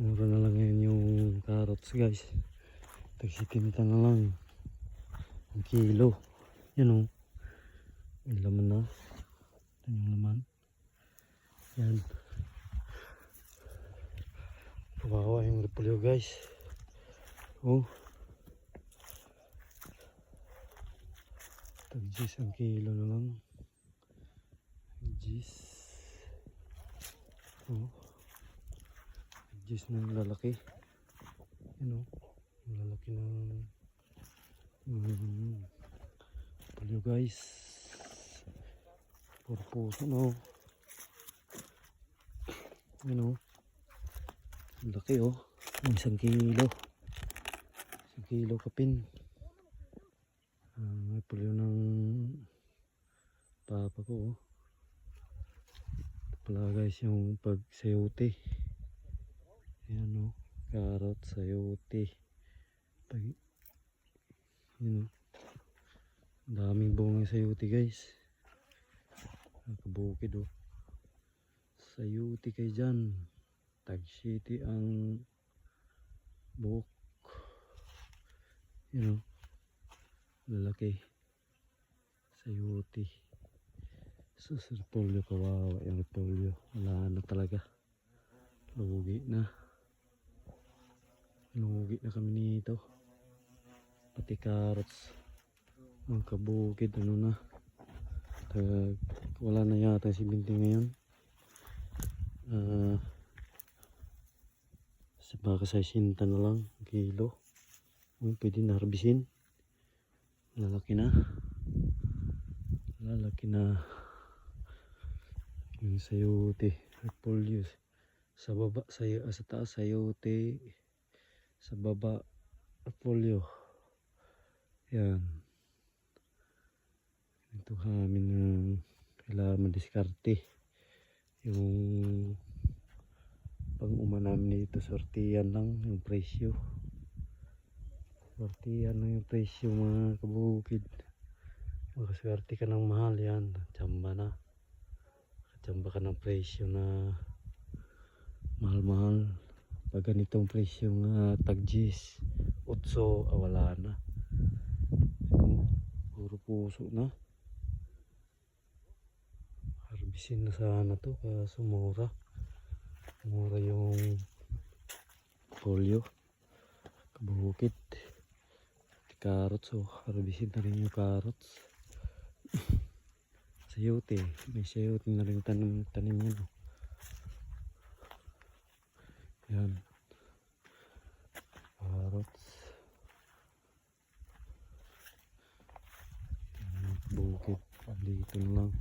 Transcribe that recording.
Mura na lang ngayon yung carrots guys. Tagsitinta na lang ang kilo. Yan o. May laman na. Ito yung laman. Yan. Kawawa yung repolyo guys. Oh. Tag-10 ang kilo na lang. Tag-10. Oh. Tag-10 na yung lalaki. Yan o. Yung lalaki ng repolyo guys. Puro puso na o. Yan o. Ang laki o. Isang kilo. Isang kilo kapin. May pulyo ng papa ko o. Ito pala guys yung pagsayote. Ayan o. Carrot, sayote. Yun o. Ang daming bunga yung sayote guys. Nakabukid o. Sayote kayo dyan. Tag-city ang buhok. Yun o. Lalaki. Sayote. Sus, repolyo, kawawa yung repolyo. Wala na talaga. Lugi na. Lugi na kami nito. Pati carrots. Mga kabukid, ano na. Wala na yata si Binti ngayon. Baka sa 60 na lang kilo. Pwede na harbisin. Lalaki na. Lalaki na. Yung sayote. Repolyo. Sa baba, sa taas sayote. Sa baba, repolyo. Yan. Ito kami na kailangan madiskarte. Yung pang-uma namin dito, sortihan lang yung presyo. Sortihan lang yung presyo mga kabukid. Makaswerte ka ng mahal yan. Tsamba na. Tsamba ka ng presyo na mahal-mahal. Pag ganitong presyo nga tag-10, 8, wala na. Puro puso na. Harbisin na sana to kaso mura. Mura yung polio. Kabukid. Carrots oh. Harbisin na rin yung carrots. Sayote. May sayote na rin tanim yan oh. Yan. Carrots. Bukid. Dito na lang.